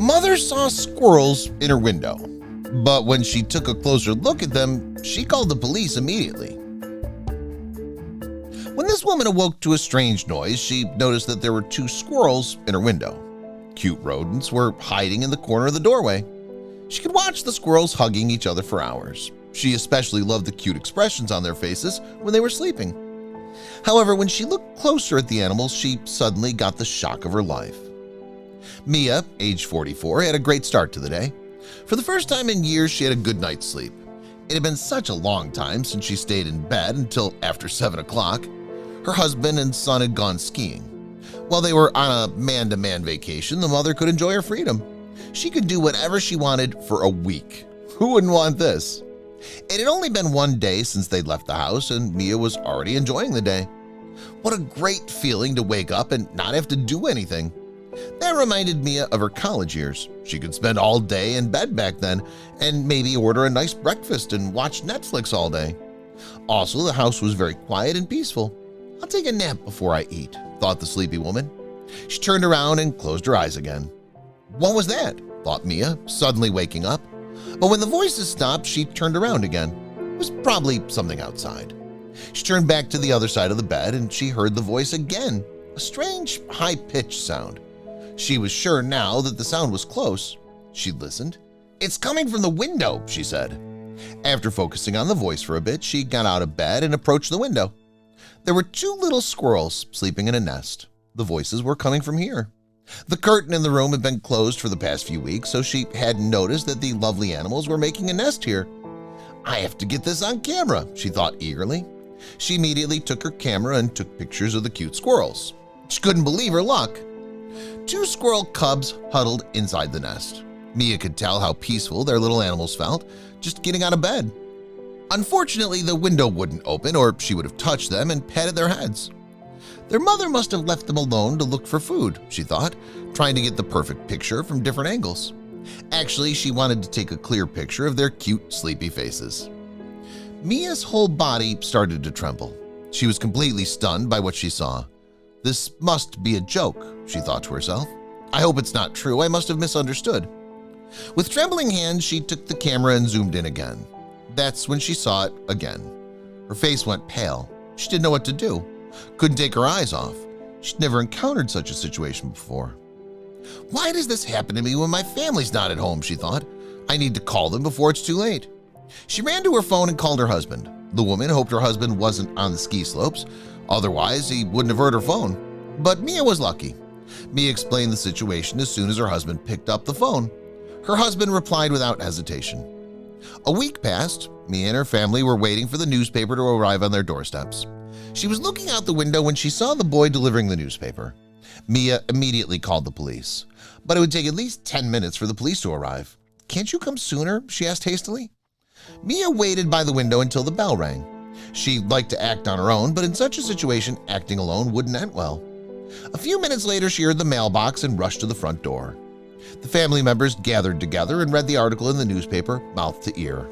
Mother saw squirrels in her window, but when she took a closer look at them, she called the police immediately. When this woman awoke to a strange noise, she noticed that there were two squirrels in her window. Cute rodents were hiding in the corner of the doorway. She could watch the squirrels hugging each other for hours. She especially loved the cute expressions on their faces when they were sleeping. However, when she looked closer at the animals, she suddenly got the shock of her life. Mia, age 44, had a great start to the day. For the first time in years, she had a good night's sleep. It had been such a long time since she stayed in bed until after 7 o'clock. Her husband and son had gone skiing. While they were on a man-to-man vacation, the mother could enjoy her freedom. She could do whatever she wanted for a week. Who wouldn't want this? It had only been one day since they'd left the house, and Mia was already enjoying the day. What a great feeling to wake up and not have to do anything. That reminded Mia of her college years. She could spend all day in bed back then and maybe order a nice breakfast and watch Netflix all day. Also, the house was very quiet and peaceful. "I'll take a nap before I eat," thought the sleepy woman. She turned around and closed her eyes again. "What was that?" thought Mia, suddenly waking up. But when the voices stopped, she turned around again. It was probably something outside. She turned back to the other side of the bed and she heard the voice again, a strange, high-pitched sound. She was sure now that the sound was close. She listened. "It's coming from the window," she said. After focusing on the voice for a bit, she got out of bed and approached the window. There were two little squirrels sleeping in a nest. The voices were coming from here. The curtain in the room had been closed for the past few weeks, so she hadn't noticed that the lovely animals were making a nest here. "I have to get this on camera," she thought eagerly. She immediately took her camera and took pictures of the cute squirrels. She couldn't believe her luck. Two squirrel cubs huddled inside the nest. Mia could tell how peaceful their little animals felt just getting out of bed. Unfortunately, the window wouldn't open or she would have touched them and patted their heads. Their mother must have left them alone to look for food, she thought, trying to get the perfect picture from different angles. Actually, she wanted to take a clear picture of their cute, sleepy faces. Mia's whole body started to tremble. She was completely stunned by what she saw. "This must be a joke," she thought to herself. "I hope it's not true. I must have misunderstood." With trembling hands, she took the camera and zoomed in again. That's when she saw it again. Her face went pale. She didn't know what to do. Couldn't take her eyes off. She'd never encountered such a situation before. "Why does this happen to me when my family's not at home?" she thought. "I need to call them before it's too late." She ran to her phone and called her husband. The woman hoped her husband wasn't on the ski slopes. Otherwise, he wouldn't have heard her phone. But Mia was lucky. Mia explained the situation as soon as her husband picked up the phone. Her husband replied without hesitation. A week passed. Mia and her family were waiting for the newspaper to arrive on their doorsteps. She was looking out the window when she saw the boy delivering the newspaper. Mia immediately called the police, but it would take at least 10 minutes for the police to arrive. "Can't you come sooner?" she asked hastily. Mia waited by the window until the bell rang. She liked to act on her own, but in such a situation, acting alone wouldn't end well. A few minutes later, she heard the mailbox and rushed to the front door. The family members gathered together and read the article in the newspaper, mouth to ear.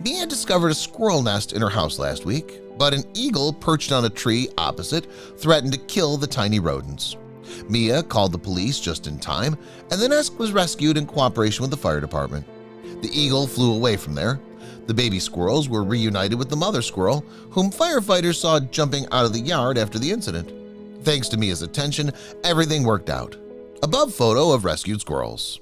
Mia discovered a squirrel nest in her house last week, but an eagle perched on a tree opposite threatened to kill the tiny rodents. Mia called the police just in time, and the nest was rescued in cooperation with the fire department. The eagle flew away from there. The baby squirrels were reunited with the mother squirrel, whom firefighters saw jumping out of the yard after the incident. Thanks to Mia's attention, everything worked out. Above photo of rescued squirrels.